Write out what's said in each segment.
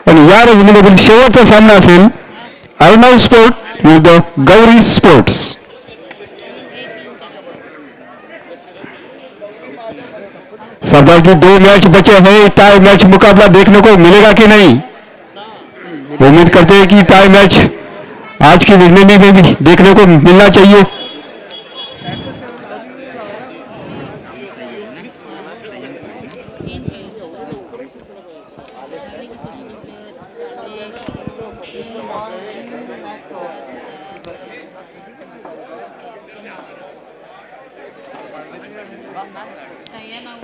आणि या रजनीमधील शेवटचा सामना असेल अर्णव स्पोर्ट विरुद्ध गौरी स्पोर्ट्स. सरदार जी 2 मैच बचे हैं, टाई मैच मुकाबला देखने को मिलेगा कि नहीं. उम्मीद करते हैं कि टाई मैच आज की रजनी में भी देखने को मिलना चाहिए.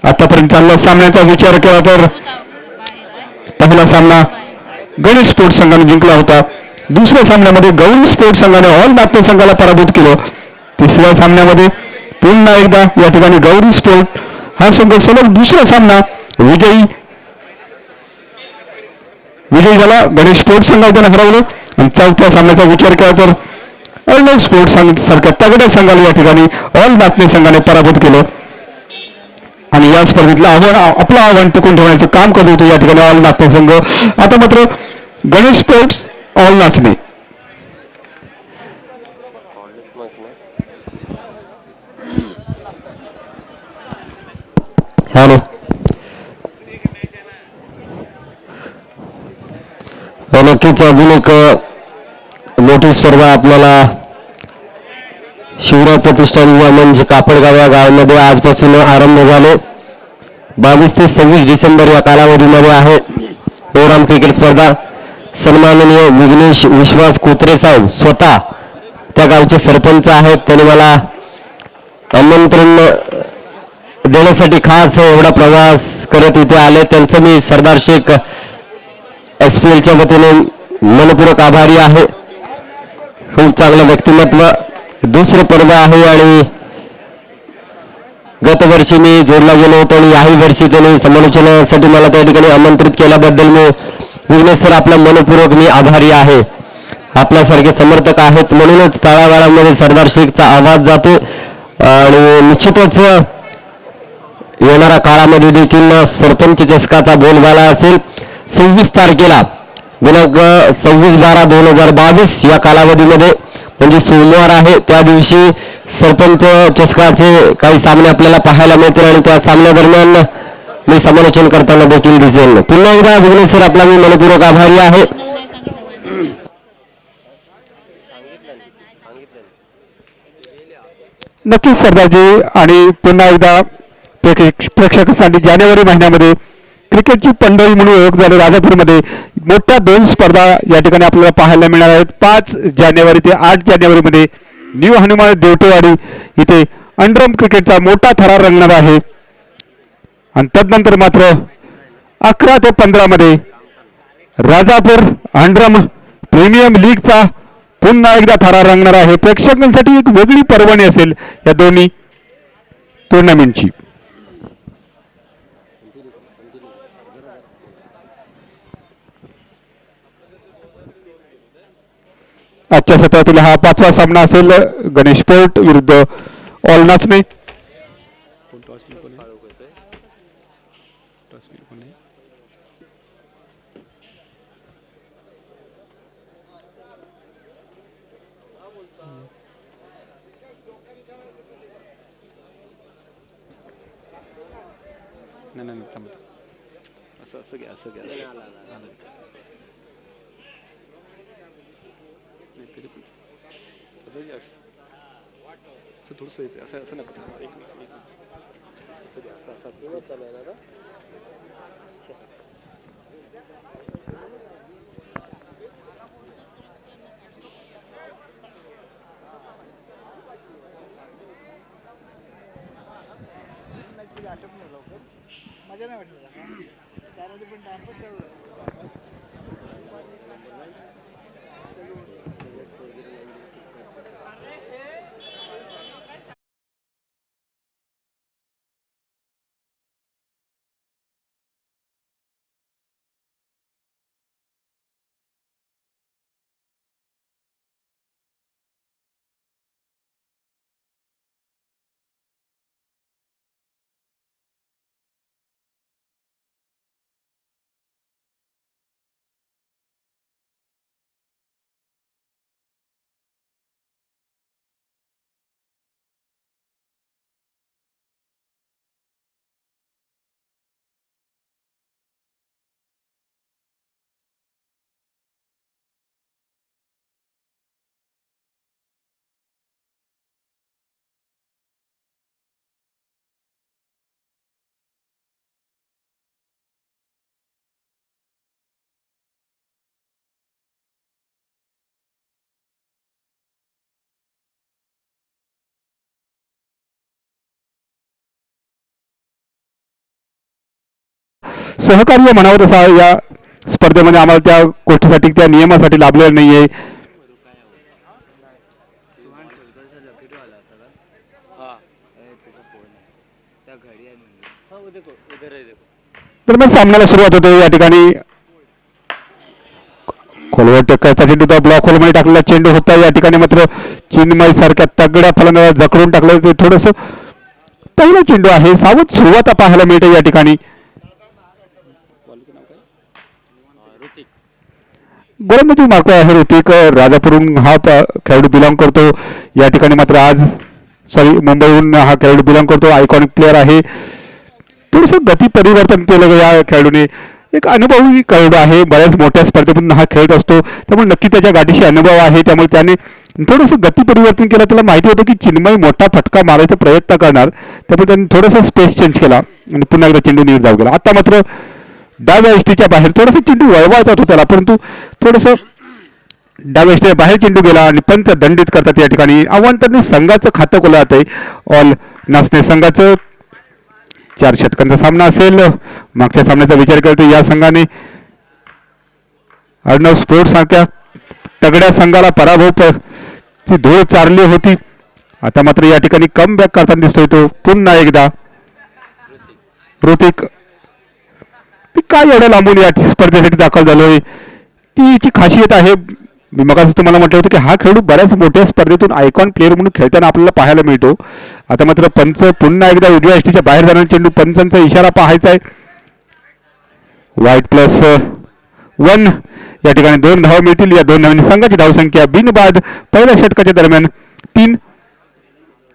आतापर्यंत चालला सामन्याचा विचार केला तर पहिला सामना गणेश स्पोर्ट्स संघाने जिंकला होता. दुसऱ्या सामन्यामध्ये गौरी स्पोर्ट्स संघाने ऑल नागपूर संघाला पराभूत केलं. तिसऱ्या सामन्यामध्ये पुन्हा एकदा या ठिकाणी गौरी स्पोर्ट हा संघ सलग दुसरा सामना विजयी झाला. गणेश स्पोर्ट्स संघाने हरवलं. आणि चौथ्या सामन्याचा विचार केला तर अर्णव स्पोर्ट्स सारख्या तगड्या संघाला या ठिकाणी ऑल नागपूर संघाने पराभूत केलं. आणि या स्पर्धेतलं आपलं आव्हान टिकून ठेवण्याचं काम करत होतो या ठिकाणी ऑल नागपूर संघ. आता मात्र गणेश स्पोर्ट्स ऑल नाचणे. हॅलो नक्कीच अजून एक मोठी स्पर्धा आपल्याला शिवराज प्रतिष्ठान युवा मंच कापडगाव या गावामध्ये आजपासून आरंभ झाले. 22 ते 26 डिसेंबर या कालावधीमध्ये आहे ओराम क्रिकेट स्पर्धा. सन्माननीय विघ्नेश विश्वास कोत्रे साहेब स्वतः त्या गावचे सरपंच आहेत. त्यांनी मला आमंत्रण देण्यासाठी खास एवढा प्रवास करत इथे आले. त्यांचं मी सरदार शेख SPLच्या वतीने मनपूर्वक आभारी आहे. खूप चांगलं व्यक्तिमत्व. दुसरं पर्व आहे आणि गत वर्षी मी जोडला गेलो होतो आणि याही वर्षी त्यांनी समालोचनासाठी मला त्या ठिकाणी आमंत्रित केल्याबद्दल मी विघ्नेश सर आपला मनपूर्वक मी आभारी आहे. आपल्यासारखे समर्थक आहेत म्हणूनच तळागाळामध्ये सरदार शेखचा आवाज जातो. आणि निश्चितच येणाऱ्या काळामध्ये देखील सरपंच चषकाचा बोलबाला असेल. 26 तारखेला दिनांक 26/12/2022 या कालावधीमध्ये म्हणजे सोमवार आहे. त्या दिवशी सरपंच चषकाचे काही सामने आपल्याला पाहायला मिळतील आणि त्या सामन्यादरम्यान मी समालोचन करताना देखील दिसेल. पुन्हा एकदा विघ्नेश सर आपला मी मनपूर्वक आभारी आहे. नक्कीच सरदारजी. आणि पुन्हा एकदा प्रेक्षकांसाठी जानेवारी महिन्यामध्ये क्रिकेटची पंढरी म्हणून ओळख झाली राजापूरमध्ये मोठ्या 2 स्पर्धा या ठिकाणी आपल्याला पाहायला मिळणार आहेत. 5 जानेवारी ते 8 जानेवारीमध्ये न्यू हनुमान देवटेवाडी इथे अंडरम क्रिकेटचा मोठा थरार रंगणार आहे. आणि तदनंतर मात्र 11 ते 15 मध्ये राजापूर अंडरम प्रीमियम लीगचा पुन्हा एकदा थरार रंगणार आहे. प्रेक्षकांसाठी एक वेगळी पर्वणी असेल या दोन्ही टुर्नामेंटची. आजच्या सत्रातील हा 5वा सामना असेल गणेश स्पोर्ट विरुद्ध ऑल नाचणे. असं घ्या थोडंसं असं नका मजा नाही वाटलं. 4 वाजे पण टाइमपास सहकार्य म्हणावं तसा या स्पर्धेमध्ये आम्हाला त्या गोष्टीसाठी त्या नियमासाठी लाभलेलं नाहीये. दरम्यान सामन्याला सुरुवात होते. या ठिकाणी खोलवर टक्करचा चेंडू ब्लॉक होलमध्ये टाकलेला चेंडू होता. या ठिकाणी मात्र चिन्मय सारख्या तगड्या फलंदाजाला जखडून टाकलं. ते थोडंसं पहिला चेंडू आहे. सावध सुरुवात पाहायला मिळते या ठिकाणी. गोलंदाजी मार्क आहे ऋतिक राजापूरहून हा खेळाडू बिलॉंग करतो. या ठिकाणी मात्र आज मुंबईहून हा खेळाडू बिलॉंग करतो. आयकॉनिक प्लेअर आहे. थोडंसं गती परिवर्तन केलं या खेळाडूने. एक अनुभवी खेळाडू आहे. बऱ्याच मोठ्या स्पर्धेतून हा खेळत असतो. त्यामुळे नक्की त्याच्या गाठीशी अनुभव आहे. त्यामुळे त्याने थोडंसं गती परिवर्तन केलं. त्याला माहिती होतं की चिन्मय मोठा फटका मारायचा प्रयत्न करणार. त्यामुळे त्यांनी थोडासा स्पेस चेंज केला आणि पुन्हा एकदा चेंडू नीट जाऊ गेला. आता मात्र डाव्या एसटीच्या बाहेर थोडासा चेंडू वळवायचा होता त्याला, परंतु थोडंसं डाव्या एसटीच्या बाहेर चेंडू गेला आणि पंच दंडित करतात. या ठिकाणी अवांतरने संघाचं खातं खोलं जातंय. ऑल नाचणे संघाचं 4 षटकांचा सामना असेल. मागच्या सामन्याचा विचार करतो या संघाने अर्णव स्पोर्ट्स सारख्या तगड्या संघाला पराभव ची धूळ चारली होती. आता मात्र या ठिकाणी कम बॅक करताना दिसतोय तो पुन्हा एकदा ऋतिक. काय एवढं लांबून या स्पर्धेसाठी दाखल झालोय ती याची खासियत आहे. मी मगाच तुम्हाला म्हटलं होतं की हा खेळाडू बऱ्याच मोठ्या स्पर्धेतून आयकॉन प्लेअर म्हणून खेळताना आपल्याला पाहायला मिळतो. आता मात्र पंच पुन्हा एकदा उजव्या एसटीच्या बाहेर जाणारा चेंडू, पंचांचा इशारा पाहायचा आहे. वाईट +1 या ठिकाणी 2 धावा मिळतील. या 2 धावांनी संघाची धावसंख्या बिनबाद पहिल्या षटकाच्या दरम्यान 3.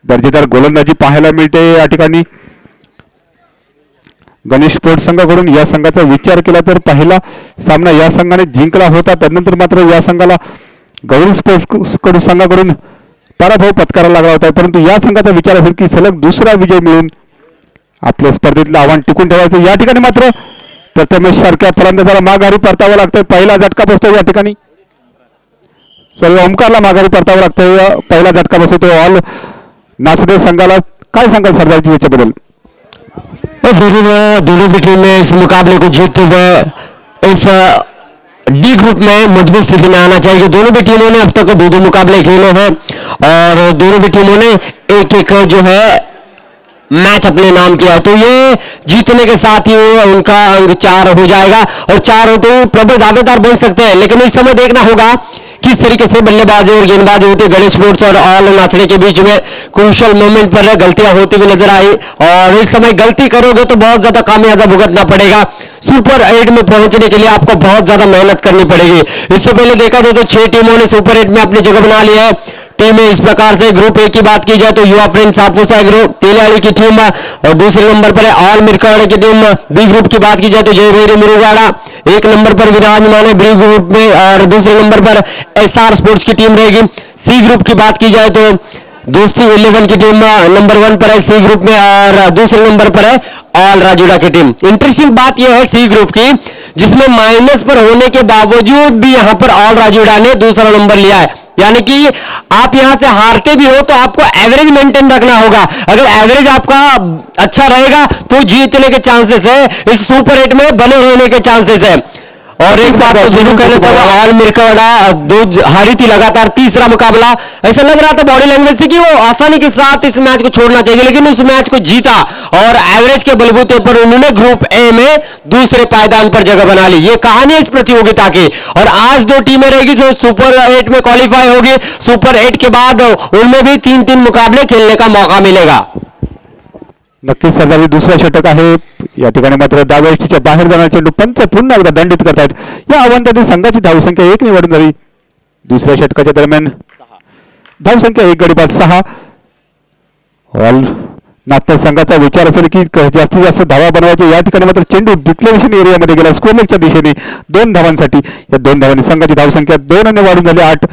दर्जेदार गोलंदाजी पाहायला मिळते या ठिकाणी गणेश स्पोर्ट्स संघाकडून. या संघाचा विचार केला तर पहिला सामना या संघाने जिंकला होता. त्यानंतर मात्र या संघाला गौरी स्पोर्ट्स संघाकडून पराभव पत्करायला लागला होता. परंतु या संघाचा विचार असेल की सलग दुसरा विजय मिळून आपल्या स्पर्धेतलं आव्हान टिकून ठेवायचं. या ठिकाणी मात्र प्रथमेश सारख्या फलंदाजाला माघारी परतावं लागतंय. पहिला झटका बसतो या ठिकाणी. ओमकारला माघारी परतावं लागतंय. पहिला झटका बसतो ऑल नाचणे संघाला. काय सांगाल सरदारजी याच्याबद्दल? जरूर दोनों की टीम में इस मुकाबले को जीतते हुए इस डी ग्रुप में मजबूत स्थिति में आना चाहिए. दोनों भी टीमों ने अब तक 2-2 मुकाबले खेले हैं और दोनों भी टीमों ने एक जो है मैच अपने नाम किया. तो ये जीतने के साथ ही उनका अंक 4 हो जाएगा और 4 होते हुए प्रबल दावेदार बन सकते हैं. लेकिन इस समय देखना होगा किस तरीके से बल्लेबाजी और गेंदबाजी होती है. गणेश स्पोर्ट्स और ऑल नाचने के बीच में क्रूशियल मोमेंट पर गलतियां होती हुई नजर आई और इस समय गलती करोगे तो बहुत ज्यादा खामियाजा भुगतना पड़ेगा. सुपर 8 में पहुंचने के लिए आपको बहुत ज्यादा मेहनत करनी पड़ेगी. इससे पहले देखा जाए तो 6 टीमों ने सुपर 8 में अपनी जगह बना ली है. टीमें इस प्रकार से ग्रुप ए की बात की जाए तो युवा फ्रेंड्स सापुसा ग्रुप तेलियाड़ी की टीम और दूसरे नंबर पर है ऑल मिरकवाड़ा की टीम. बी ग्रुप की बात की जाए तो जयभैरी मुरुगाड़ा एक नंबर पर विराजमान है बी ग्रुप में और दूसरे नंबर पर एसआर स्पोर्ट्स की टीम रहेगी. सी ग्रुप की बात की जाए तो दोस्ती 11 की टीम नंबर 1 पर है सी ग्रुप में और दूसरे नंबर पर है ऑल राजूड़ा की टीम. इंटरेस्टिंग बात यह है सी ग्रुप की जिसमें माइनस पर होने के बावजूद भी यहां पर ऑल राजूड़ा ने दूसरा नंबर लिया है. यानी कि आप यहां से हारते भी हो तो आपको एवरेज मेंटेन रखना होगा. अगर एवरेज आपका अच्छा रहेगा तो जीतने के चांसेस है. इस सुपर 8 में बने रहने के चांसेस है. और एक बात तो जरूर कहना चाहूंगा ऑल मिरकवाड़ा 2 हारी थी लगातार. तीसरा मुकाबला ऐसा लग रहा था बॉडी लैंग्वेज से कि वो आसानी के साथ इस मैच को छोड़ना चाहिए, लेकिन उस मैच को जीता और एवरेज के बलबूते पर उन्होंने ग्रुप ए में दूसरे पायदान पर जगह बना ली. ये कहानी इस प्रतियोगिता की. और आज 2 टीमें रहेगी जो सुपर 8 में क्वालिफाई होगी. सुपर 8 के बाद उनमें भी 3-3 मुकाबले खेलने का मौका मिलेगा. नक्कीच सरदारी दुसरा षटक आहे. या ठिकाणी मात्र डाव्या एसटीच्या बाहेर जाणारा चेंडू पंच पुन्हा एकदा दंडित करतायत. या आव्हानाने संघाची धावसंख्या 1 ने वाढून झाली. दुसऱ्या षटकाच्या दरम्यान धावसंख्या 1 गडी बाद 6. ऑल नाट्य संघाचा विचार असेल की जास्तीत जास्त धावा बनवायचे. या ठिकाणी मात्र चेंडू डिक्लेरेशन एरियामध्ये गेला स्कोरलेगच्या दिशेने 2 धावांसाठी. या 2 धावांनी संघाची धावसंख्या 2 ने वाढून झाली 8.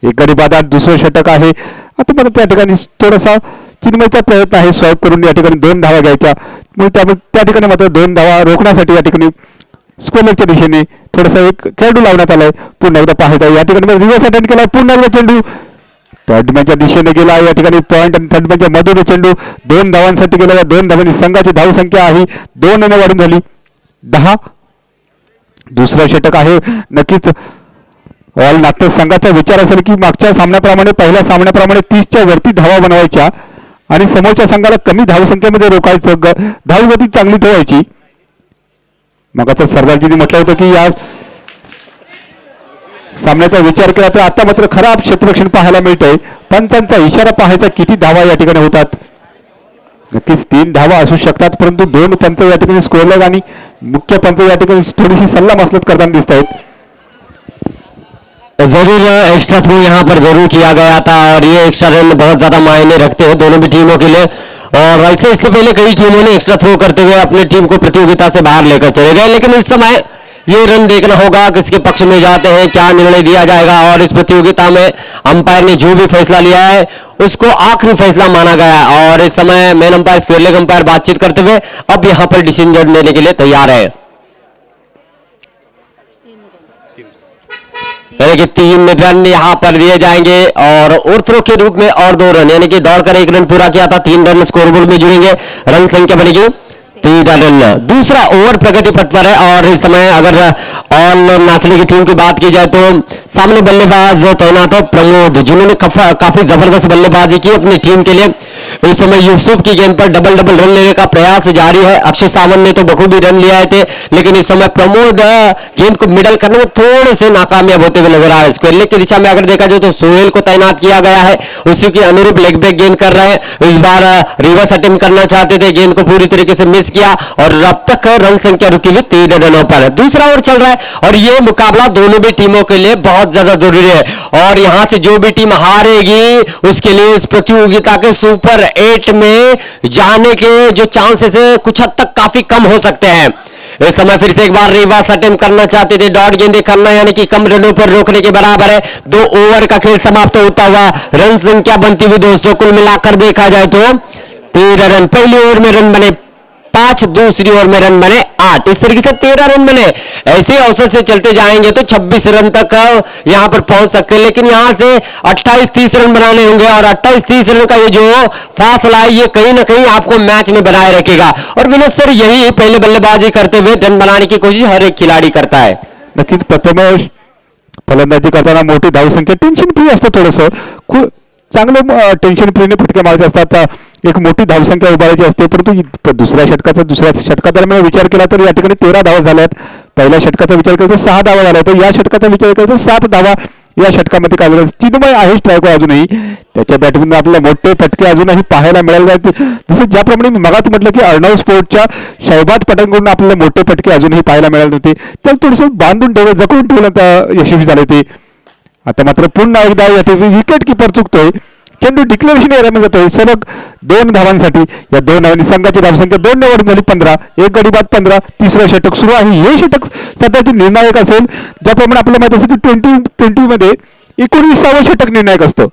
1 गडी बाद 8 दुसरं षटक आहे. आता मात्र त्या ठिकाणी थोडासा चिन्मयचा प्रयत्न आहे स्वाईप करून या ठिकाणी 2 धावा घ्यायच्या. त्यामुळे त्या ठिकाणी मात्र 2 धावा रोखण्यासाठी या ठिकाणी स्कोरलेगच्या दिशेने थोडासा एक खेळाडू लावण्यात आलाय. पुन्हा एकदा पाहायचा या ठिकाणी रिव्हर्स अटेंड केला. पुन्हा एकदा चेंडू थर्डमॅनच्या दिशेने गेला. या ठिकाणी पॉईंट आणि थर्डमॅनच्या मधून चेंडू 2 धावांसाठी गेला. या 2 धावांनी संघाची धावसंख्या आहे 2 ने वाढून झाली. 10. दुसरं षटक आहे. नक्कीच ऑल नागपूर संघाचा विचार असेल की मागच्या सामन्याप्रमाणे पहिल्या सामन्याप्रमाणे 30च्या वरती धावा बनवायच्या आणि समोरच्या संघाला कमी धावसंख्येमध्ये रोखायचं, धावगती चांगली ठेवायची. मग आता सरदारजींनी म्हटलं होतं की या सामन्याचा विचार केला तर आता मात्र खराब क्षेत्ररक्षण पाहायला मिळतंय. पंचांचा इशारा पाहायचा किती धावा या ठिकाणी होतात. नक्कीच 3 धावा असू शकतात, परंतु 2 पंच या ठिकाणी स्कोअरलेग आणि मुख्य पंच या ठिकाणी थोडीशी सल्ला मसलत करताना दिसत आहेत. जरूर एक्स्ट्रा थ्रो यहाँ पर जरूर किया गया था और ये एक्स्ट्रा रन बहुत ज्यादा मायने रखते हैं दोनों भी टीमों के लिए. और ऐसे इससे पहले कई टीमों ने एक्स्ट्रा थ्रो करते हुए अपनी टीम को प्रतियोगिता से बाहर लेकर चले गए, लेकिन इस समय ये रन देखना होगा किसके पक्ष में जाते हैं, क्या निर्णय दिया जाएगा. और इस प्रतियोगिता में अंपायर ने जो भी फैसला लिया है उसको आखिरी फैसला माना गया है. और इस समय मेन अंपायर स्क्वेयर अंपायर बातचीत करते हुए अब यहाँ पर डिसीजन लेने के लिए तैयार है. यानी कि 3 रन यहाँ पर दिए जाएंगे और ओवरथ्रो के रूप में और 2 रन, यानी कि दौड़कर 1 रन पूरा किया था. 3 रन स्कोरबोर्ड में जुड़ेंगे. रन संख्या बनेगी 3 रन. दूसरा ओवर प्रगति पथ पर है और इस समय अगर ऑल नाचने की टीम की बात की जाए तो सामने बल्लेबाज तैनात है प्रमोद, जिन्होंने काफी जबरदस्त बल्लेबाजी की अपनी टीम के लिए. इस समय यूसुफ की गेंद पर डबल रन लेने का प्रयास जारी है. अक्षय सावंत ने तो बखूबी रन लिया थे, लेकिन इस समय प्रमोद गेंद को मिडल करने में थोड़े से नाकामयाब होते हुए नजर आ रहे हैं. स्क्वायर लेग की दिशा में अगर देखा जाए तो सोहेल को तैनात किया गया है, उसी के अनुरूप लेग ब्रेक गेंद कर रहे हैं. इस बार रिवर्स अटेम्प्ट करना चाहते थे, गेंद को पूरी तरीके से मिस किया और अब तक रन संख्या रुकी हुई 3 रनों पर. दूसरा ओवर चल रहा है और ये मुकाबला दोनों भी टीमों के लिए बहुत ज्यादा जरूरी है. और यहां से जो भी टीम हारेगी उसके लिए इस प्रतियोगिता के सुपर 8 में जाने के जो चांसेस है कुछ हद तक काफी कम हो सकते हैं. इस समय फिर से एक बार रिवर्स अटेम्प्ट करना चाहते थे, डॉट गेंदे करना यानी कि कम रनों पर रोकने के बराबर है. 2 ओवर का खेल समाप्त होता हुआ रन संख्या बनती हुई दोस्तों कुल मिलाकर देखा जाए तो 13 रन. पहली ओवर में रन बने 5, दूसरी ओवर में रन बने 8. इस तरीके से 13 रन बने. ऐसे अवसर से चलते जाएंगे तो 26 रन तक यहां पर पहुंच सकते हैं, लेकिन यहां से 28-30 रन बनाने होंगे और 28-30 रन का ये जो फासला है ये कहीं ना कहीं आपको मैच में बनाए रखेगा. और विनोद सर यही पहले बल्लेबाजी करते हुए रन बनाने की कोशिश हर एक खिलाड़ी करता है. नक्कीच प्रथम फलंदाजी करताना मोठी धावसंख्या टेन्शन फ्री असतं, थोडंसं चांगलं टेन्शन फ्रीने फटके मारायचे असतात, एक मोठी धावसंख्या उभारायची असते. परंतु दुसऱ्या षटकादरम्यान विचार केला तर या ठिकाणी 13 धावा झाल्यात. पहिल्या षटकाचा विचार केला तर 6 धावा झाल्या, तर या षटकाचा विचार केला तर 7 धावा या षटकामध्ये काढल्या. चिन्मय आहे स्ट्रायकर अजूनही, त्याच्या बॅटमधून आपल्याला मोठे फटके अजूनही पाहायला मिळाले. जसं ज्याप्रमाणे मी मगाच म्हटलं की अर्णव स्पोर्टच्या शहबाज पठाणकडून आपल्याला मोठे फटके अजूनही पाहायला मिळाले नव्हते, तर थोडंसं बांधून ठेवलं, जखडून ठेवलं यशस्वी झाले ते. आता मात्र पुन्हा एकदा या ठिकाणी विकेट किपर चुकतोय, चेंडू डिक्लेरेशन एरियामध्ये जातोय. सलग 2 धावांसाठी या 2 धावांनी संघाची धावसंख्या 2 ने वाढून झाली 15. एक गडी बाद 15. तिसरं षटक सुरू आहे. हे षटक सध्याचे निर्णायक असेल, ज्याप्रमाणे आपल्याला माहिती असेल की 20 मध्ये 19वावं षटक निर्णायक असतं,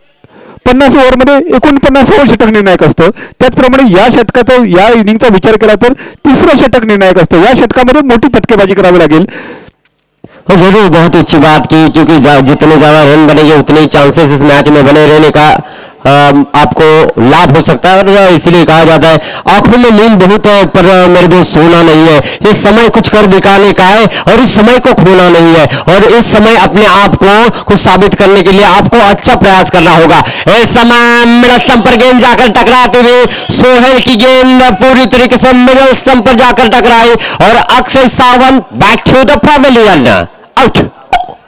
50 ओव्हरमध्ये 49वावं षटक निर्णायक असतं. त्याचप्रमाणे या षटकाचा या इनिंगचा विचार केला तर 3रं षटक निर्णायक असतं. या षटकामध्ये मोठी फटकेबाजी करावी लागेल. जरूर बहुत अच्छी बात की, क्योंकि जितने ज्यादा रन बनेंगे उतने ही चांसेस इस मैच में बने रहने का आपको लाभ हो सकता है. और इसलिए कहा जाता है आंखों में नींद बहुत है पर मेरे दोस्त सोना नहीं है. ये समय कुछ कर दिखाने का है और इस समय को खोना नहीं है. और इस समय अपने आप को कुछ साबित करने के लिए आपको अच्छा प्रयास करना होगा. इस समय मिडल स्टंप पर गेंद जाकर टकराते हुए सोहेल की गेंद पूरी तरीके से मिडल स्टंप पर जाकर टकराई और Akshay Sawant back to the pavilion. Out.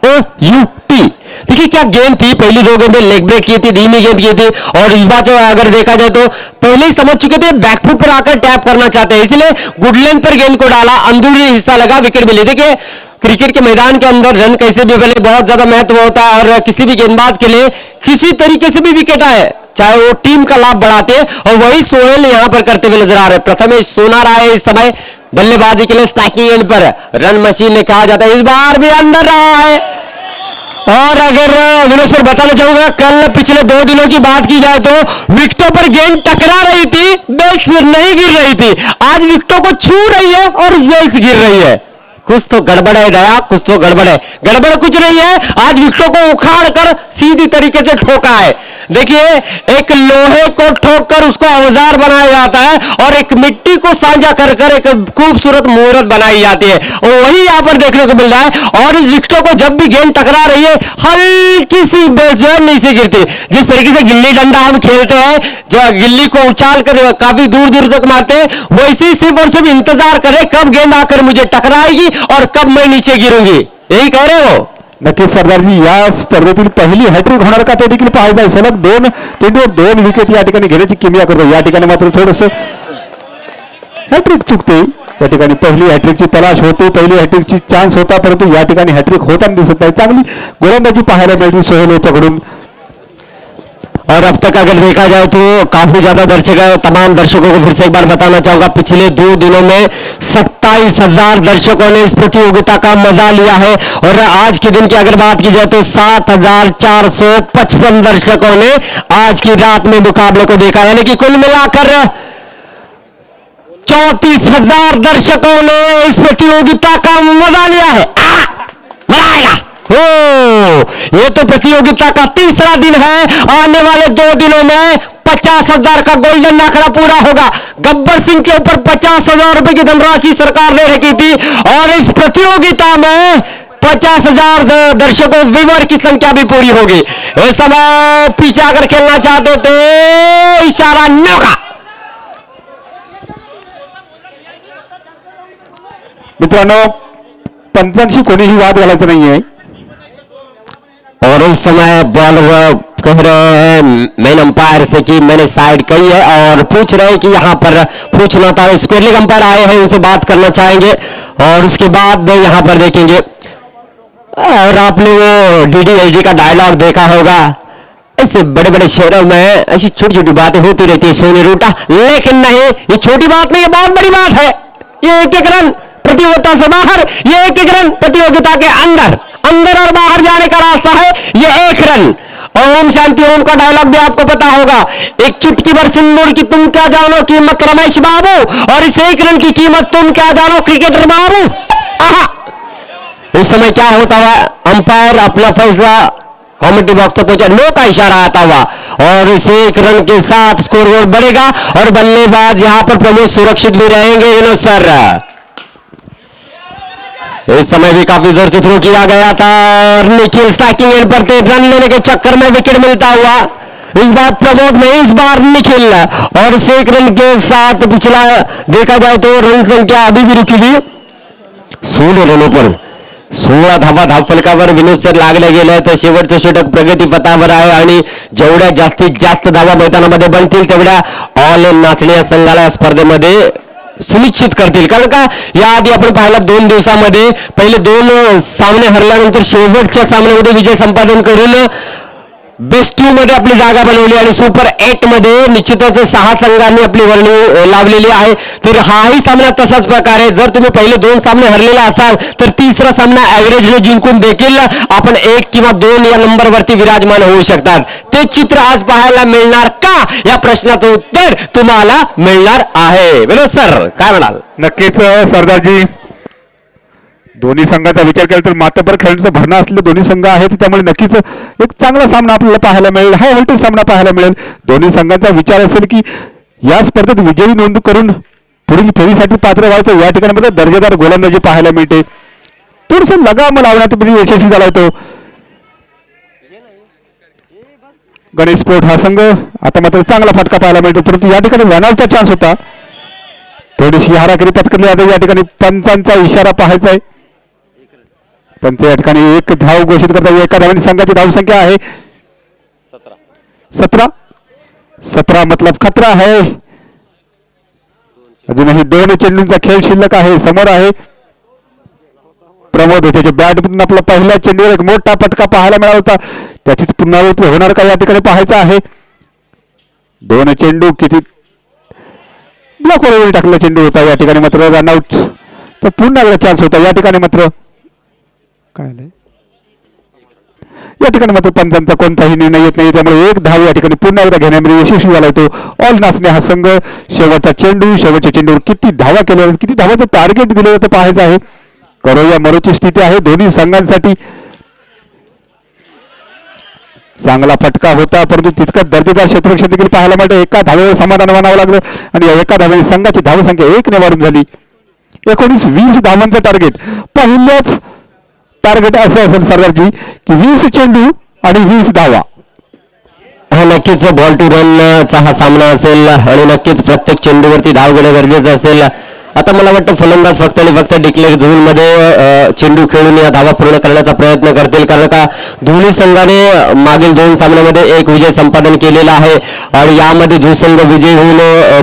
OUT. देखिए क्या गेंद थी. पहली 2 गेंदें लेग ब्रेक की थी, धीमी गेंद की थी. और इस बार जो अगर देखा जाए तो पहले ही समझ चुके थे बैकफुट पर आकर टैप करना चाहते हैं, इसलिए गुड लेंथ पर गेंद को डाला, अंदरूनी हिस्सा लगा, विकेट मिली. देखिए क्रिकेट के मैदान के अंदर रन कैसे भी बने बहुत ज्यादा महत्व होता है और किसी भी गेंदबाज के लिए किसी तरीके से भी विकेट आए चाहे वो टीम का लाभ बढ़ाते हैं, और वही सोहेल यहां पर करते हुए नजर आ रहे हैं. प्रथमेश सोना रहा है इस समय बल्लेबाजी के लिए स्ट्राइकिंग एंड पर. रन मशीन ने कहा जाता है, इस बार भी अंदर रहा है. और अगर विनोद सर बताना चाहूंगा, कल पिछले 2 दिनों की बात की जाए तो विकेटों पर गेंद टकरा रही थी, बेल्स नहीं गिर रही थी. आज विकेटों को छू रही है और बेल्स गिर रही है. कुछ तो गड़बड़ है दया, कुछ तो गड़बड़ है। गड़बड़ कुछ नहीं है, आज विकेटों को उखाड़ कर सीधी तरीके से ठोका है। देखिए, एक लोहे को ठोक कर उसको औजार बनाया जाता है और एक मिट्टी को साझा कर कर एक खूबसूरत मूर्त बनाई जाती है, और वही यहां पर देखने को मिल रहा है। और इस विकेटों को जब भी गेंद टकरा रही है, हल्की सी बेचैन नहीं सी गिरती। जिस तरीके से गिल्ली डंडा हम खेलते हैं, जो गिल्ली को उछाल कर काफी दूर दूर तक मारते हैं, वैसे सिर्फ और सिर्फ इंतजार करें कब गेंद आकर मुझे टकराएगी और कब मैं नीचे गिरूंगी। यही कह रहे हो? नक्कीच सरदारजी, या स्पर्धेतील पहिली हॅट्रिक होणार का ते देखील पाहायचं आहे. सलग 2 चेंडूवर 2 विकेट या ठिकाणी घेण्याची किमया करतो. या ठिकाणी मात्र थोडंसं हॅट्रिक चुकते. या ठिकाणी पहिली हॅट्रिकची तलाश होते, पहिली हॅट्रिकची चान्स होता, परंतु या ठिकाणी हॅट्रिक होताना दिसत नाही. चांगली गोलंदाजी पाहायला मिळते सोहेल याच्याकडून. और अब तक अगर देखा जाए तो काफी ज्यादा दर्शक है। तमाम दर्शकों को फिर से एक बार बताना चाहूंगा, पिछले 2 दिनों में 27,000 दर्शकों ने इस प्रतियोगिता का मजा लिया है। और आज के दिन की अगर बात की जाए तो 7,455 दर्शकों ने आज की रात में मुकाबले को देखा, यानी कि कुल मिलाकर 34,000 दर्शकों ने इस प्रतियोगिता का मजा लिया है। मजा आएगा। ये तो प्रतियोगिता का तीसरा दिन है। आने वाले 2 दिनों में 50,000 का गोल्डन आंकड़ा पूरा होगा। गब्बर सिंह के ऊपर 50,000 रुपए की धनराशि सरकार ने रखी थी, और इस प्रतियोगिता में 50,000 दर्शकों विवर की संख्या भी पूरी होगी। इस समय पीछे अगर खेलना चाहते थे, इशारा नौका। मित्रांनो, पंचांशी कोणीही वाद घालायचा नाहीये. और इस समय बॉल कह रहे हैं मेन अंपायर से कि मैंने साइड कही है, और पूछ रहे हैं कि यहाँ पर पूछना था। स्क्वेयर लेग अंपायर आए हैं, उनसे बात करना चाहेंगे और उसके बाद यहाँ पर देखेंगे। और आपने वो डीडीएलजी का डायलॉग देखा होगा, ऐसे बड़े बड़े शहरों में ऐसी छोटी छोटी बातें होती रहती है सोने रूटा, लेकिन नहीं, ये छोटी बात नहीं, ये बहुत बड़ी बात है। ये एक एक रन प्रतियोगिता से बाहर, ये एक एक रन प्रतियोगिता के अंदर, अंदर और बाहर जाने का रास्ता है ये 1 रन। ओम शांति ओम का डायलॉग भी आपको पता होगा, एक चुटकी भर सिंदूर की तुम क्या जानो कीमत रमेश बाबू, और इस 1 रन की कीमत तुम क्या जानो क्रिकेटर बाबू। इस समय क्या होता हुआ, अंपायर अपना फैसला कमेटी बॉक्स तक पहुंचा, नो का इशारा आता हुआ, और इस 1 रन के साथ स्कोर बोर्ड बढ़ेगा और बल्लेबाज यहां पर प्रमोद सुरक्षित भी रहेंगे। विनोद सर, इस समय भी काफी जोर से थ्रो किया गया था, और निखिल स्ट्राइकिंग एंड पर थे, रन लेने के चक्कर में विकेट मिलता हुआ। इस बार प्रमोद नहीं, इस बार निखिल, और इस 1 रन के साथ पिछला देखा जाए तो रन संख्या अभी भी रुकी हुई 16 रनों पर 16 धावा धावफलकावर विनोद सर लागले गेले. तर शेवटचं षटक प्रगती पथावर आहे, आणि जेवढ्या जास्तीत जास्त धावा मैदानामध्ये बनतील तेवढ्या ऑल नाचणे या संघाला या स्पर्धेमध्ये सुनिश्चित करतील. कारण का याआधी आपण पाहिलं 2 दिवसामध्ये पहिले 2 सामने हरल्यानंतर शेवटच्या सामन्यामध्ये विजय संपादन करून बेस्ट 2 मध्ये आपली जागा बनवली, आणि सुपर 8 मध्ये निश्चितच 6 संघांनी आपली वर्णी लावलेली आहे. तर हाही सामना तशाच प्रकारे, जर तुम्ही पहिले 2 सामने हरलेले असाल तर तिसरा सामना ऍव्हरेजने जिंकून देखील आपण 1 किंवा 2 या नंबरवरती विराजमान होऊ शकतात. ते चित्र आज पाहायला मिळणार का, या प्रश्नाचं उत्तर तुम्हाला मिळणार आहे. विनोद सर काय म्हणाल? नक्कीच सरदारजी, दोन्ही संघाचा विचार केला तर मातबर खेळण्याचं भरणं असलेले दोन्ही संघ आहेत, त्यामुळे नक्कीच एक चांगला सामना आपल्याला पाहायला मिळेल, हाय व्होल्टेज सामना पाहायला मिळेल. दोन्ही संघांचा विचार असेल की या स्पर्धेत विजयी नोंद करून पुढील फेरीसाठी पात्र व्हायचं. या ठिकाणी मध्ये दर्जेदार गोलंदाजी पाहायला मिळते. थोडंसं लगाम लावण्यात यशस्वी झाला तो गणेश स्पोर्ट हा संघ. आता मात्र चांगला फटका पाहायला मिळतो, परंतु या ठिकाणी रनआउटचा चान्स होता. थोडीशी हाराकिरी पत्करली जाते. या ठिकाणी पंचांचा इशारा पाहायचा आहे. पंच या ठिकाणी 1 धाव घोषित करतात. एका धावांनी संघाची धावसंख्या आहे 17 मतलब खतरा आहे. अजूनही 2 चेंडूंचा खेळ शिल्लक आहे. समोर आहे प्रमोद, त्याच्या बॅटमधून आपला पहिल्या चेंडूवर एक मोठा फटका पाहायला मिळाला होता, त्याचीच पुनरावृत्ती होणार का या ठिकाणी पाहायचं आहे. 2 चेंडू किती ब्लॉकवर टाकलेला चेंडू होता. या ठिकाणी मात्र रनआउट तर पुन्हा एकदा चान्स होता. या ठिकाणी मात्र काय या ठिकाणी मात्र पंचांचा कोणताही निर्णय येत नाही, त्यामुळे 1 धाव या ठिकाणी पुन्हा एकदा घेण्यामध्ये यशस्वी झाला होतो ऑल नाचणे हा संघ. शेवटचा चेंडू, शेवटच्या चेंडूवर किती धावा केल्या, किती धावाचं टार्गेट दिलं जातं पाहायचं आहे. करोया मरोची स्थिती आहे दोन्ही संघांसाठी. चांगला फटका होता परंतु तितकं दर्जेदार क्षेत्ररक्षण देखील पाहायला मिळतं. एका धावेवर समाधान मानावं लागलं आणि या एका धावेने संघाची धावसंख्या 1 ने वाढून झाली. 19-20 धावांचं टार्गेट. पहिल्याच टार्गेट असं असेल सरदारजी की 20 चेंडू आणि 20 धावा. हा नक्कीच बॉल टू रन चा हा सामना असेल आणि नक्कीच प्रत्येक चेंडूवरती धाव घेणं गरजेचं असेल. आता मला वाटतं फलंदाज फक्त आणि फक्त डिक्लेअर झोनमध्ये चेंडू खेळून या धावा पूर्ण करण्याचा प्रयत्न करतील, कारण का दोन्ही संघाने मागील 2 सामन्यामध्ये एक विजय संपादन केलेला आहे आणि यामध्ये जो संघ विजय होईल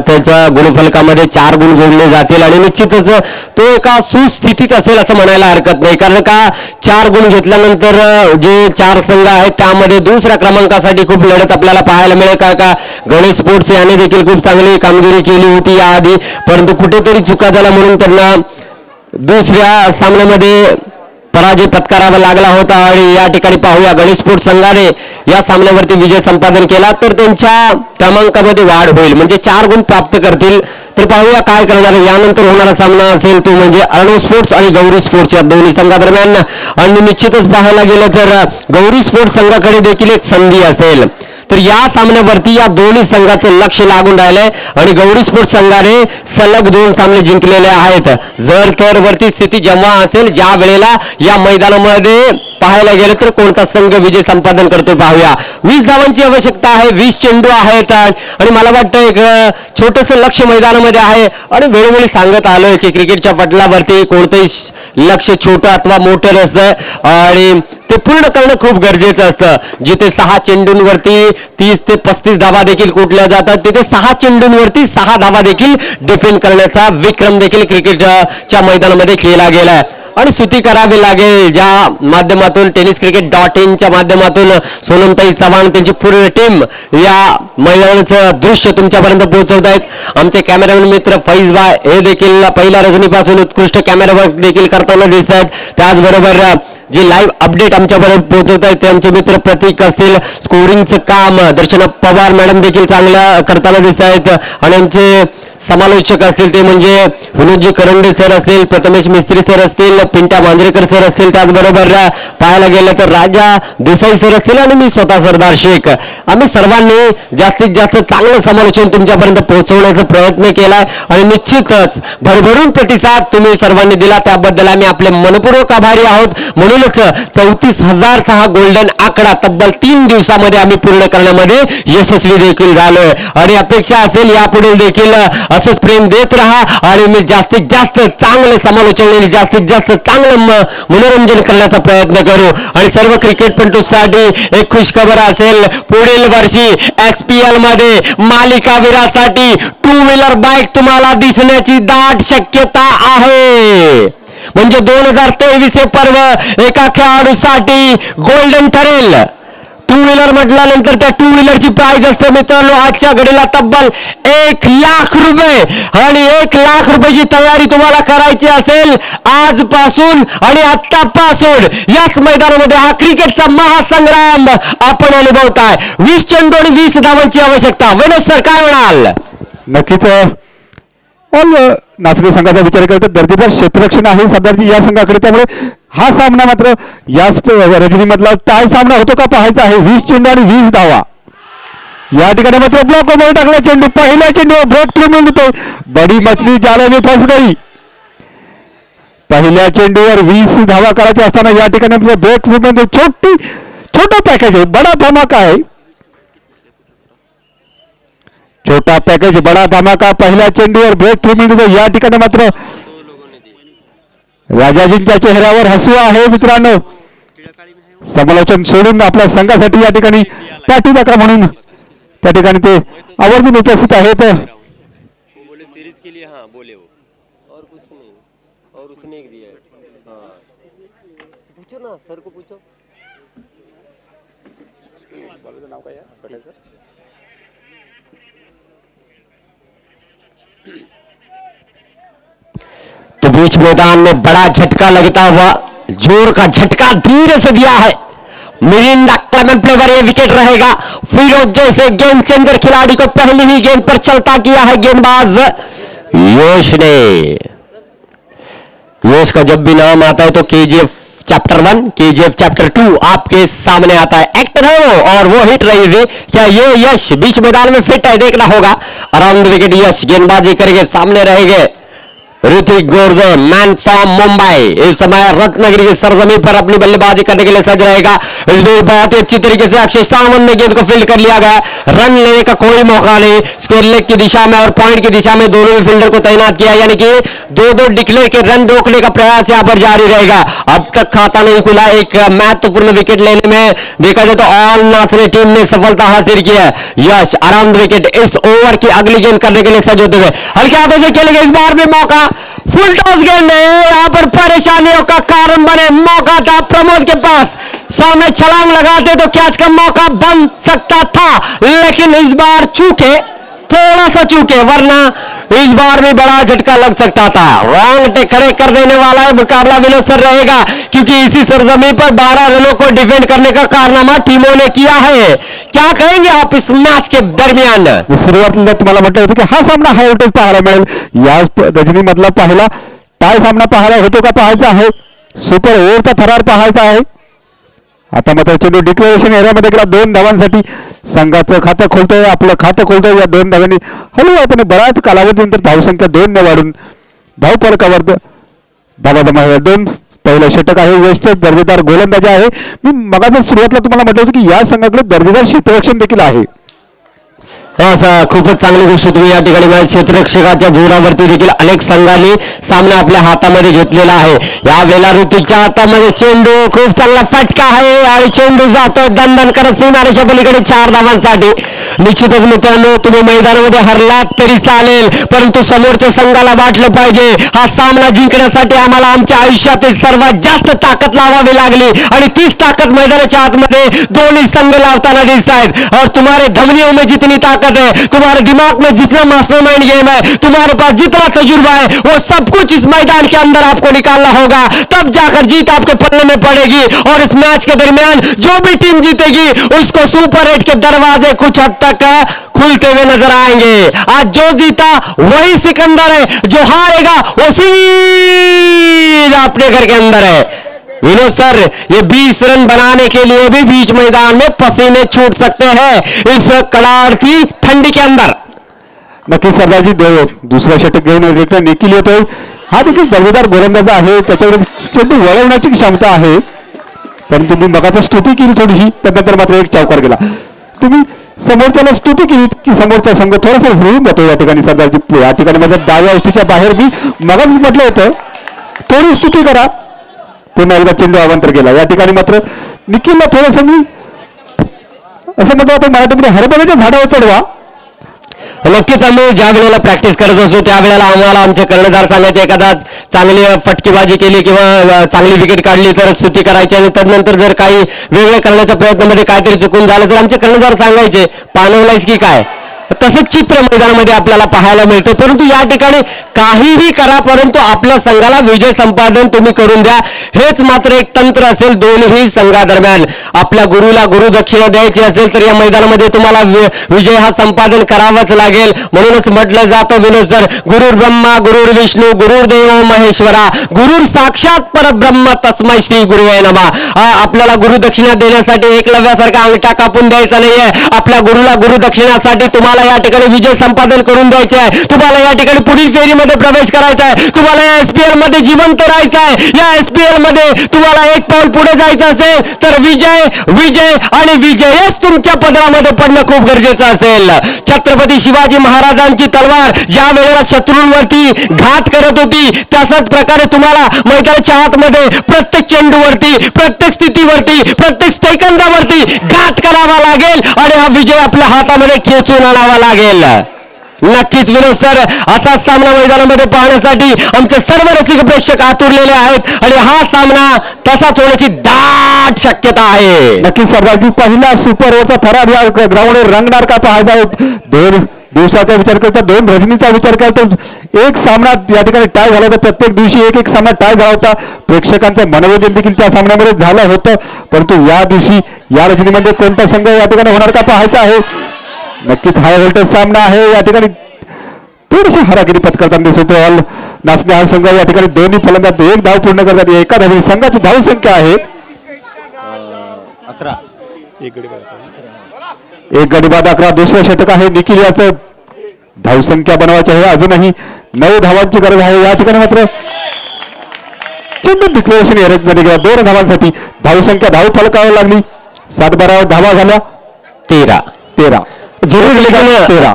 त्याच्या गुणफलकामध्ये 4 गुण जोडले जातील आणि निश्चितच तो एका सुस्थितीत असेल असं म्हणायला हरकत नाही, कारण का 4 गुण घेतल्यानंतर जे 4 संघ आहेत त्यामध्ये दुसऱ्या क्रमांकासाठी खूप लढत आपल्याला पाहायला मिळेल, कारण का गणेश स्पोर्ट्स याने देखील खूप चांगली कामगिरी केली होती याआधी, परंतु कुठेतरी चुका झाला म्हणून त्यांना दुसऱ्या सामन्यामध्ये पराजय पत्करावा लागला होता. आणि या ठिकाणी पाहूया गणेश स्पोर्ट्स संघाने या सामन्यावरती विजय संपादन केला तर त्यांच्या क्रमांकामध्ये वाढ होईल, म्हणजे 4 गुण प्राप्त करतील. तर पाहूया काय करणार यानंतर होणारा सामना असेल तो म्हणजे अर्णव स्पोर्ट्स आणि गौरी स्पोर्ट्स या दोन्ही संघादरम्यान. आणि निश्चितच पाहायला गेलं तर गौरी स्पोर्ट्स संघाकडे देखील एक संधी असेल. तर या सामन्यावरती या दोन्ही संघाचं लक्ष लागून राहिलंय आणि गौरी स्पोर्ट्स संघाने सलग 2 सामने जिंकलेले आहेत. जर तर वरती स्थिती जेव्हा असेल ज्या वेळेला या मैदानामध्ये पाहायला गेलं तर कोणता संघ विजय संपादन करतो पाहूया. 20 धावांची आवश्यकता आहे, 20 चेंडू आहेत आणि मला वाटतं एक छोटंसं लक्ष मैदानामध्ये आहे आणि वेळोवेळी सांगत आलोय की क्रिकेटच्या पटलावरती कोणतंही लक्ष छोटं अथवा मोठं नसतं आणि ते पूर्ण करणं खूप गरजेचं असतं. जिथे 6 चेंडूंवरती 30 ते 35 धावा देखील कुठल्या जातात तिथे 6 चेंडूंवरती 6 धावा देखील डिफेंड करण्याचा विक्रम देखील क्रिकेटच्या मैदानामध्ये केला गेलाय. आणि स्तुती करावी लागेल ज्या माध्यमातून tenniscricket.in च्या माध्यमातून सोनमताई चव्हाण त्यांची पूर्ण टीम या मैदानाचं दृश्य तुमच्यापर्यंत पोहोचवत आहेत. आमचे कॅमेरामॅन मित्र फैज बाय हे देखील पहिल्या रजनीपासून उत्कृष्ट कॅमेरा वर्क देखील करताना दिसत आहेत. त्याचबरोबर जे लाईव्ह अपडेट आमच्यापर्यंत पोहोचवत आहेत ते आमचे मित्र प्रतीक असतील, स्कोरिंगचं काम दर्शना पवार मॅडम देखील चांगलं करताना दिसत आहेत आणि आमचे समालोचक असतील ते म्हणजे विनोदजी करंडे सर असतील, प्रथमेश मिस्त्री सर असतील, पिंट्या मांजरेकर सर असतील, त्याचबरोबर पाहायला गेलं तर राजा देसाई सर असतील आणि मी स्वतः सरदार शेख. आम्ही सर्वांनी जास्तीत जास्त चांगलं समालोचन तुमच्यापर्यंत पोहोचवण्याचा प्रयत्न केलाय आणि निश्चितच भरभरून प्रतिसाद तुम्ही सर्वांनी दिला त्याबद्दल आम्ही आपले मनपूर्वक आभारी आहोत. म्हणूनच 34,000चा हा गोल्डन आकडा तब्बल 3 दिवसामध्ये आम्ही पूर्ण करण्यामध्ये यशस्वी देखील झालोय आणि अपेक्षा असेल यापुढे देखील असंच प्रेम देत राहा आणि मी जास्तीत जास्त चांगलं समालोचन आणि जास्तीत जास्त चांगलं मनोरंजन करण्याचा प्रयत्न करू. आणि सर्व क्रिकेटपटूंसाठी एक खुशखबर असेल, पुढील वर्षी SPL मध्ये मालिकावीरासाठी 2 व्हीलर बाईक तुम्हाला दिसण्याची दाट शक्यता आहे. म्हणजे 2023 हे पर्व एका खेळाडूसाठी गोल्डन ठरेल. 2 व्हीलर म्हटल्यानंतर त्या 2 व्हीलरची प्राइस असते मित्रांनो आजच्या घडीला तब्बल 1 लाख रुपये आणि 1 लाख रुपयाची तयारी तुम्हाला करायची असेल आजपासून आणि आत्तापासून याच मैदानामध्ये हा क्रिकेटचा महासंग्राम आपण अनुभवताय. 20 चेंडू आणि 20 धावांची आवश्यकता. विनोद सर काय म्हणाल? नक्कीच नाचणी संघाचा विचार करतो दर्जेदार क्षेत्ररक्षण आहे सरदारजी या संघाकडे, त्यामुळे हा सामना मात्र याच रजनीमधला टाय सामना होतो का पाहायचा आहे. 20 चेंडू आणि 20 धावा. या ठिकाणी मात्र ब्लॉक वर टाकला चेंडू, पहिल्या चेंडूवर ब्रेक थ्रू मिळतोय. बडी मछली जाले में फस गई. पहिल्या चेंडूवर 20 धावा करायच्या असताना या ठिकाणी ब्रेक थ्रू मध्ये छोटा पॅकेज आहे, बडा धमाका आहे. छोटा पॅकेज बडा धमाका. पहिल्या चेंडूवर ब्रेक थ्रू मिळतो. या ठिकाणी मात्र राजाजींच्या चेहऱ्यावर हसू आहे मित्रांनो. समालोचन सोडून आपल्या संघासाठी या ठिकाणी पाठीराखा म्हणून त्या ठिकाणी ते आवर्जून उपस्थित आहेत. तो बीच मैदान में बड़ा झटका लगता हुआ, जोर का झटका धीरे से दिया है. मिरिंडा क्लेमेंट प्लेवर ये विकेट रहेगा. फिरोज जैसे गेंद चेंजर खिलाड़ी को पहली ही गेंद पर चलता किया है गेंदबाज यश ने. यश का जब भी नाम आता है तो केजीएफ चैप्टर 1 केजीएफ चैप्टर 2 आपके सामने आता है। एक्टर है वो और वो हिट रही थी। क्या ये यश बीच मैदान में फिट है? देखना होगा। अराउंड द विकेट यश गेंदबाजी करेंगे, सामने रहेंगे ऋतिक गोर्जे मैन फ्रॉम मुंबई। इस समय रत्नागिरी की सरजमी पर अपनी बल्लेबाजी करने के लिए सज रहेगा। बहुत ही अच्छी तरीके से अक्षय सावंत ने गेंद को फील्ड कर लिया गया। रन लेने का कोई मौका नहीं। स्क्वायर लेग की दिशा में और पॉइंट की दिशा में दोनों ही फील्डर को तैनात किया, यानी कि दो डिक्लेयर के रन रोकने का प्रयास यहां पर जारी रहेगा। अब तक खाता नहीं खुला। एक महत्वपूर्ण विकेट लेने में देखा जाए तो ऑल नाचने टीम ने सफलता हासिल की है। यश अराउंड विकेट इस ओवर की अगली गेंद करने के लिए सज होते हुए हल्के हाथों से खेलेंगे। इस बार भी मौका फुल टॉस गेंद है, यहां पर परेशानियों का कारण बने। मौका था प्रमोद के पास, 100 में छलांग लगाते तो कैच का मौका बन सकता था, लेकिन इस बार चूके, थोड़ा सा चूके, वरना इस बार भी बड़ा झटका लग सकता था। रोंगटे खड़े कर देने वाला है मुकाबला विनोद सर रहेगा, क्योंकि इसी सरजमी पर 12 रनों को डिफेंड करने का कारनामा टीमों ने किया है। क्या कहेंगे आप इस मैच के दरमियान? सुरुवातीला तुम्हाला म्हटलं होतं की हा सामना हाय व्होल्टेज पाहायला मिळेल। या रजनी मधला पाहिला टाय सामना पाहायला होतो का पाहायचा आहे, सुपर ओव्हरचा थरार पाहायचा आहे। आता मात्र चेंडू डिक्लेरेशन एरियामध्ये गेला 2 धावांसाठी। संघाचं खातं खोलतोय, आपलं खातं खोलतोय या 2 धावांनी। हळूहळूपणे बराच कालावधीनंतर धावसंख्या 2 ने वाढून धावफलकावर धावा जमा 2। पहिलं षटक आहे, वेस्ट दर्जेदार गोलंदाजी आहे। मी मगाच सुरुवातीला तुम्हाला म्हटलं होतं की या संघाकडे दर्जेदार क्षेत्ररक्षण देखील आहे। खूपच चांगली गोष्ट तुम्ही या ठिकाणी क्षेत्ररक्षकाच्या जोरावरती देखील अनेक संघांनी सामना आपल्या हातामध्ये घेतलेला आहे। या वेळेला ऋतिकच्या हातामध्ये चेंडू, खूप चांगला फटका आहे आणि चेंडू जातोय दणदण करत सीमारेषा पलीकडे 4 धावांसाठी। निश्चितच मित्रांनो, तुम्ही मैदानामध्ये हरलात तरी चालेल, परंतु समोरच्या संघाला वाटलं पाहिजे हा सामना जिंकण्यासाठी आम्हाला आमच्या आयुष्यातील सर्वात जास्त ताकद लावावी लागली, आणि तीच ताकद मैदानाच्या आतमध्ये दोन्ही संघ लावताना दिसत आहेत। और तुम्हारे धमनियों में जितनी ताकत है, तुम्हारे दिमाग में जितना मास्टरमाइंड गेम है, तुम्हारे पास जितना तजुर्बा है, वो सब कुछ इस मैदान के अंदर आपको निकालना होगा, तब जाकर जीत आपके पल्ले में पड़ेगी। और इस मैच के दरमियान जो भी टीम जीतेगी उसको सुपर 8 के दरवाजे कुछ हद तक खुलते हुए नजर आएंगे। आज जो जीता वही सिकंदर है, जो हारेगा वो सीधा अपने घर के अंदर है। विनोद सर, ये 20 रन बनाने के लिए भी बीच मैदान में पसीने छूट सकते हैं इस कड़ाकी ठंडी के अंदर। नक्कीच सरदारजी दुसरा षटक घेऊन निखिल येतोय। हा देखील दर्जेदार गोलंदाज आहे, त्याच्याकडे चेंडू वळवण्याची क्षमता आहे, परंतु मी मगाचा स्तुती केली थोडीशी, त्यानंतर मात्र एक चौकार गेला। तुम्ही समोरच्याला स्तुती केली की समोरचा संघ थोडासा हरवून जातो या ठिकाणी सरदारजी। या ठिकाणी माझ्या डाव्या एष्टीच्या बाहेर मी मगाच म्हटलं होतं थोडी स्तुती करा, पुन्हा एकदा चेंडू अवांतर गेला। या ठिकाणी मात्र निखिलला थोडंसं मी असं म्हटलं होतं मराठीमध्ये हरभऱ्याच्या झाडावर चढवा। नक्कीच आम्ही ज्या वेळेला प्रॅक्टिस करत असतो त्यावेळेला आम्हाला आमचे कर्णधार सांगायचे, एखादा चांगली फटकेबाजी केली किंवा चांगली विकेट काढली तर स्तुती करायची, आणि त्यानंतर जर काही वेगळं करण्याच्या प्रयत्नामध्ये काहीतरी चुकून झालं तर आमचे कर्णधार सांगायचे पाणवलायस की काय। तसंच चित्र मैदानामध्ये आपल्याला पाहायला मिळतं। परंतु या ठिकाणी काहीही करा, परंतु आपल्या संघाला विजय संपादन तुम्ही करून द्या, हेच मात्र एक तंत्र असेल दोन्ही संघादरम्यान। आपल्या गुरुला गुरुदक्षिणा द्यायची असेल तर या मैदानामध्ये तुम्हाला विजय हा संपादन करावाच लागेल। म्हणूनच म्हटलं जातं विनोद सर, गुरुर ब्रह्मा गुरुर विष्णू गुरुर्देव महेश्वरा गुरुर साक्षात परब्रह्म तस्मै श्री गुरुवे नमः। आपल्याला गुरुदक्षिणा देण्यासाठी एकलव्यासारखा अंगठा कापून द्यायचा नाहीये। आपल्या गुरुला गुरुदक्षिणासाठी तुम्हाला या ठिकाणी विजय संपादन करून द्यायचे आहे, तुम्हाला या ठिकाणी पुढील फेरीमध्ये प्रवेश करायचा आहे, तुम्हाला या एसपीएल मध्ये जिवंत राहायचं आहे। या एसपीएल मध्ये तुम्हाला एक पाऊल पुढे जायचं असेल तर विजय विजय आणि विजयच तुमच्या पदरामध्ये पडणं खूप गरजेचं असेल। छत्रपती शिवाजी महाराजांची तलवार ज्या वेळेला शत्रूंवरती घात करत होती, त्याच प्रकारे तुम्हाला मैदानाच्या आतमध्ये प्रत्येक चेंडूवरती, प्रत्येक स्थितीवरती, प्रत्येक सेकंदावरती घात करावा लागेल आणि हा विजय आपल्या हातामध्ये खेचून आणावा लागेल। नक्कीच विनोद सर, असाच सामना मैदानामध्ये पाहण्यासाठी आमचे सर्व रसिक प्रेक्षक आतुरलेले आहेत आणि हा सामना तसाच होण्याची दाट शक्यता आहे। नक्कीच सरदारजी, पहिला सुपर ओव्हरचा थरार या ग्राउंडवर रंगणार का पाहायचा आहे। 2 दिवसाचा विचार करता, 2 रजनीचा विचार करता, एक सामना या ठिकाणी टाय झाला होता। प्रत्येक दिवशी एक सामना टाय झाला होता। प्रेक्षकांचं मनोरंजन देखील त्या सामन्यामध्ये झालं होतं, परंतु या दिवशी या रजनीमध्ये कोणता संघ या ठिकाणी होणार का पाहायचा आहे। नक्कीच हाय व्होल्टेज सामना आहे। या ठिकाणी थोडीशी हारागिरी पत्करताना दिसतो. नाचणे संघ या ठिकाणी दोन्ही फलंदाज एक धाव पूर्ण करतात. एका धावी संघाची धाव संख्या आहे 11. एक गडी बाद 11. दुसरं षटक आहे निखिल याचं. धावसंख्या बनवायची आहे. अजूनही 9 धावांची गरज आहे. या ठिकाणी मात्र चेंडू डिक्लेरेशन एरर मध्ये गेला 2 धावांसाठी. धावसंख्या धाव फलकावर लागली. 7-12 धावा झाल्या. 13 जरूर, लेकिन 13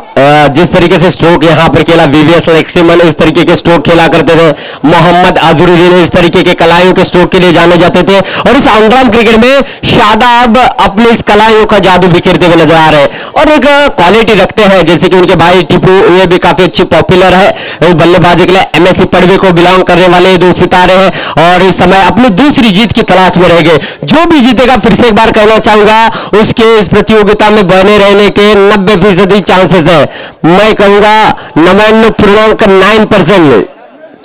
जिस तरीके से स्ट्रोक यहाँ पर खेला वीवीएस लेक्सिमन, इस तरीके के स्ट्रोक खेला करते थे. मोहम्मद अजरुद्दीन इस तरीके के कलाइयों के स्ट्रोक के लिए जाने जाते थे. और इस ऑलराउंड क्रिकेट में शादाब अपने इस कलाइयों का जादू बिखेरते हुए नजर आ रहे हैं और एक क्वालिटी रखते हैं. जैसे कि उनके भाई टीपू, ये भी काफी अच्छी पॉपुलर है बल्लेबाजी के लिए. एमएससी पड़वे को बिलोंग करने वाले 2 सितारे हैं और इस समय अपनी दूसरी जीत की तलाश में रह गए. जो भी जीतेगा, फिर से एक बार कहना चाहूंगा, उसके इस प्रतियोगिता में बने रहने के 90% चांसेस है. मैं कहूंगा 99.9%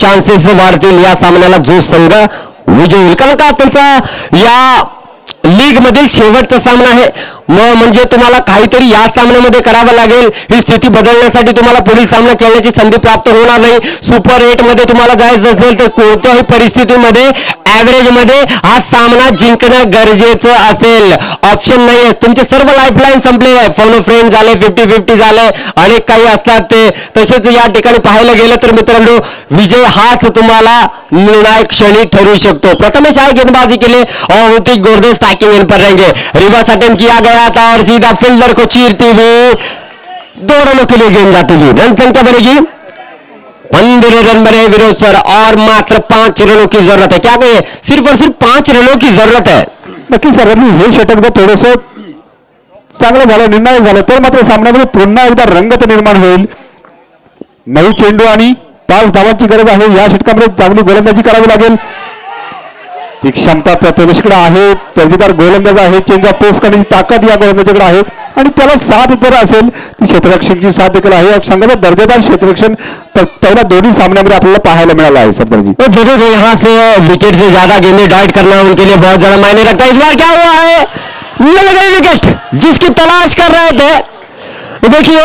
चान्सेस वाढतील या सामन्याला जो संघ विजय होईल. कारण का त्यांचा या लीग मधील शेवटचा सामना आहे. म्हणजे तुम्हाला काहीतरी या सामन्यामध्ये करावं लागेल. ही स्थिती बदलण्यासाठी तुम्हाला पुढील सामना खेळण्याची संधी प्राप्त होणार नाही. सुपर 8 मध्ये तुम्हाला जायचं असेल तर कोणत्याही परिस्थितीमध्ये ऍव्हरेज मध्ये हा सामना जिंकणं गरजेचं असेल. ऑप्शन नाही आहे. तुमचे सर्व लाईफलाईन संपलेले आहे. फोन फ्रेंड झाले, 50-50 झाले, अनेक काही असतात ते. तसेच या ठिकाणी पाहायला गेलं तर मित्रांनो, विजय हाच तुम्हाला निर्णायक क्षणी ठरू शकतो. प्रथमेश आए गेंदबाजी के लिए और ऋतिक गोरदे स्ट्राइकिंग एंड पर रहेंगे. रिवर्स अटेम्प्ट किया गया था और सीधा फील्डर को चीरती हुई 2 रनों के लिए गेंद जाती हुई. रन संख्या बनेगी 15 रन बने विरोध सर और मात्र 5 रनों की जरूरत है. क्या कहिए, सिर्फ और सिर्फ 5 रनों की जरूरत है. नक्की सर, हे षटक जर थोडस चांगलं झालं, निर्णायक झालं तर मात्र सामन्यामध्ये पुन्हा एकदा रंगत निर्माण होईल. 9 चेंडू आणि 5 धावांची गरज आहे. या षटकामध्ये चांगली गोलंदाजी करावी लागेल. ती क्षमता प्रथमेशकडे आहे. दर्जेदार गोलंदाज आहे. चेंज ऑफ पेस करण्याची ताकद या गोलंदाजाकडे आहे आणि त्याला साथ जर असेल ती क्षेत्ररक्षणची साथ देखील आहे. संघाचा दर्जेदार क्षेत्ररक्षण पहिल्या दोन्ही सामन्यामध्ये आपल्याला पाहायला मिळालं आहे. सरदारजी तो जरूर यहाँ से विकेट से ज्यादा गेंदें डाइट करना उनके लिए बहुत ज्यादा मायने रखता है. इस बार क्या हुआ है, मिल गई विकेट जिसकी तलाश कर रहे थे. देखिए,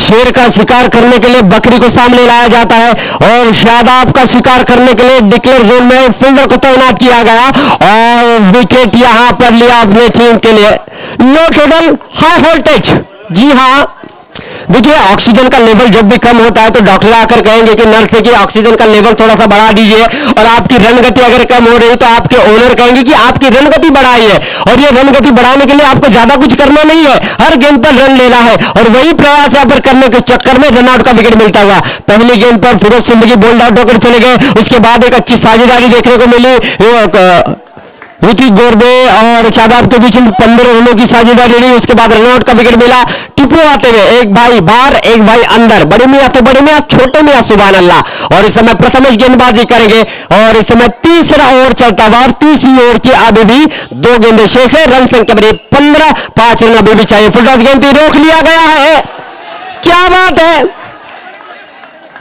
शेर का शिकार करने के लिए बकरी को सामने लाया जाता है और शादाब का शिकार करने के लिए डिक्लेयर जोन में फील्डर को तैनात किया गया और विकेट यहां पर लिया अपने टीम के लिए. नो टोटल हाई वोल्टेज. जी हाँ, देखिए, ऑक्सीजन का लेवल जब भी कम होता है तो डॉक्टर आकर कहेंगे कि नर्स से कि ऑक्सीजन का लेवल थोड़ा सा बढ़ा दीजिए. और आपकी रन गति अगर कम हो रही है तो आपके ओनर कहेंगे कि आपकी रन गति बढ़ाइए. और ये रन गति बढ़ाने के लिए आपको ज्यादा कुछ करना नहीं है, हर गेंद पर रन लेना है. और वही प्रयास यहाँ पर करने के चक्कर में रन आउट का विकेट मिलता हुआ. पहली गेंद पर फिरोज सिंदगी बोल्ड आउट होकर चले गए. उसके बाद एक अच्छी साझेदारी देखने को मिली. ऋतिक गोरदे और शादाब के बीच 15 रनों की साझेदारी रही. उसके बाद रनआउट का विकेट मिला. टिप्पू आते हुए, एक भाई बाहर एक भाई अंदर. बड़े मियां तो बड़े मियां, छोटे मियां सुभान अल्लाह. और इस समय प्रथमेश गेंदबाजी करेंगे और इस समय तीसरा ओवर चलता हुआ और तीसरी ओवर की अभी भी 2 गेंदें शेष है. रन संख्या बड़ी 15. 5 रन अभी भी चाहिए. फुलटॉस गेंद रोक लिया गया है. क्या बात है.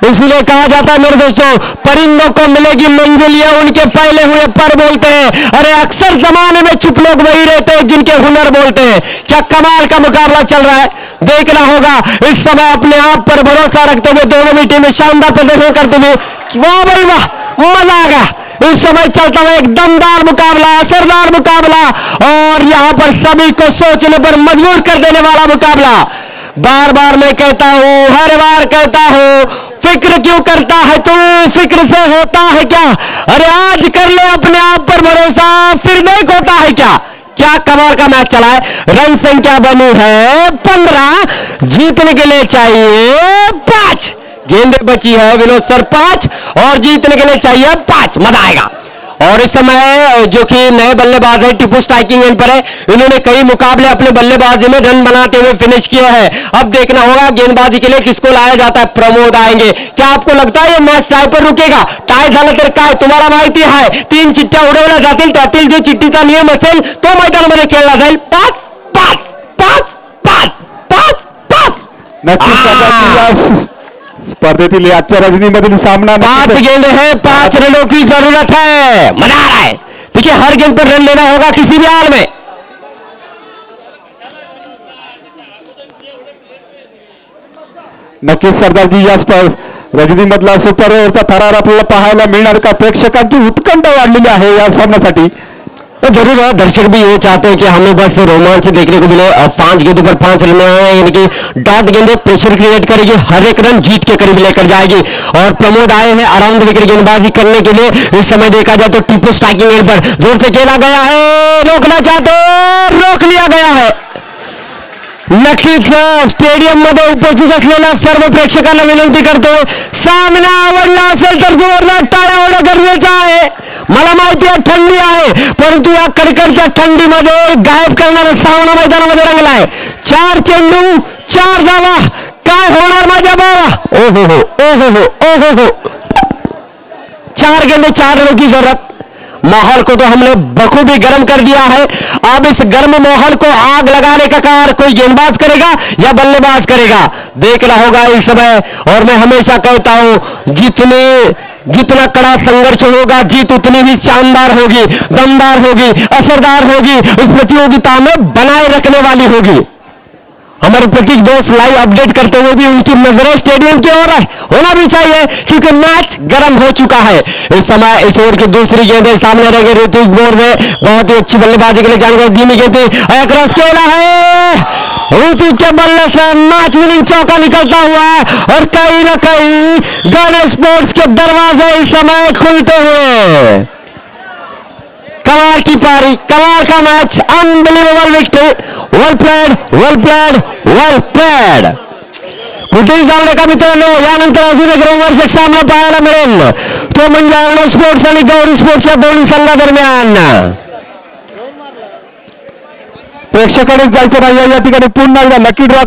इसलिए कहा जाता है मेरे दोस्तों, परिंदों को मिलेगी मंजिल ये उनके फैले हुए पर बोलते हैं. अरे अक्सर जमाने में चुप लोग वही रहते हैं जिनके हुनर बोलते हैं. क्या कमाल का मुकाबला चल रहा है, देखना होगा. इस समय अपने आप पर भरोसा रखते हुए दोनों भी टीमें शानदार प्रदर्शन करते हुए, वाह भाई वाह, मजा आ गया. इस समय चलता हुआ एक दमदार मुकाबला, असरदार मुकाबला और यहां पर सभी को सोचने पर मजबूर कर देने वाला मुकाबला. बार बार मैं कहता हूं, हर बार कहता हूं, फिक्र क्यों करता है तू, फिक्र से होता है क्या. अरे आज कर ले अपने आप पर भरोसा, फिर देख होता है क्या. क्या कमाल का मैच चला है. रन संख्या बनी है 15. जीतने के लिए चाहिए 5. गेंदें बची है विनोद सर 5 और जीतने के लिए चाहिए 5. मजा आएगा. और इस समय जो कि नए बल्लेबाज है टिप्पू स्ट्राइकिंग एंड पर है. इन्होंने कई मुकाबले अपने बल्लेबाजी में रन बनाते हुए फिनिश किए हैं. अब देखना होगा गेंदबाजी के लिए किसको लाया जाता है. प्रमोद आएंगे. क्या आपको लगता है ये मैच टाय पर रुकेगा. टाय झालं तर काय तुम्हाला माहिती आहे. 3 चिठ्ठ्या उडवल्या जातील. त्यातील जो चिठ्ठीचा नियम असेल तो मैदानामध्ये खेळला जाईल. 5 5 5 5 5 5. नक्कीच स्पर्धेतील आजच्या रजनीमधील सामना 5 गेंद है, 5 रनों की जरूरत है. मजा आ रहा है. देखिए, हर गेंद पर रन लेना होगा किसी भी हाल में. नक्कीच सरदारजी या रजनी मधला सुपर ओव्हरचा थरार आपल्याला पाहायला मिळणार का? प्रेक्षकांची उत्कंठा वाढलेली आहे या सामन्यासाठी. जरूर है, दर्शक भी ये चाहते हैं कि हमें बस रोमांच देखने को मिले. 5 गेंदों पर 5 रन आए, यानी कि डॉट गेंदें प्रेशर क्रिएट करेगी, हर एक रन जीत के करीब लेकर जाएगी. और प्रमोद आए हैं अराउंड द विकेट गेंदबाजी करने के लिए. इस समय देखा जाए तो टीपू स्ट्राइकिंग एंड पर जोर से खेला गया है, रोकना चाहते रोक लिया गया है. नक्कीच स्टेडियम मध्ये उपस्थित असलेल्या सर्व प्रेक्षकांना विनंती करतो, सामना आवडला असेल तर जोरदार टाळ्या होणं गरजेचं आहे. मला माहिती आहे थंडी आहे, परंतु या कडकडच्या थंडीमध्ये गायब करणारा सामना मैदानामध्ये रंगला आहे. 4 चेंडू 4 धावा, काय होणार माझ्या बाबा? ओ हो हो ओ हो हो ओ हो हो. 4 गेंदे 4 रनों की जरूरत. माहौल को तो हमने बखूबी गर्म कर दिया है. अब इस गर्म माहौल को आग लगाने का कार्य कोई गेंदबाज करेगा या बल्लेबाज करेगा, देखना होगा इस समय. और मैं हमेशा कहता हूं जितना कड़ा संघर्ष होगा, जीत उतनी ही शानदार होगी, दमदार होगी, असरदार होगी, उस प्रतियोगिता में बनाए रखने वाली होगी. हमारे प्रतीक दोस्त लाइव अपडेट करते हुए भी उनकी नजरें स्टेडियम की ओर होना भी चाहिए, क्योंकि मैच गर्म हो चुका है. इस समय इस ओवर की दूसरी गेंद सामने रहेगी. ऋतुज बोर्ड ने बहुत ही अच्छी बल्लेबाजी के लिए जानकारी धीमी गेंद क्रॉस खेला है. ऋतुज के बल्ले से मैच विनिंग चौका निकलता हुआ है और कहीं ना कहीं गणेश स्पोर्ट्स के दरवाजे इस समय खुलते हुए. कमाल की पारी, कमाल का मैच, अनबिलीवेबल विक्ट्री. वेल प्लेड, वेल प्लेड, वेल प्लेड. कुठेही जाऊ नका मित्रांनो, यानंतर अजून एक रोमांचक सामना पाहायला मिळेल, तो म्हणजे अर्णव स्पोर्ट्स आणि गौरी स्पोर्ट्सच्या दोन्ही संघादरम्यान. प्रेक्षकांनी जायचं नाही, या ठिकाणी पुन्हा एकदा लकी ड्रॉ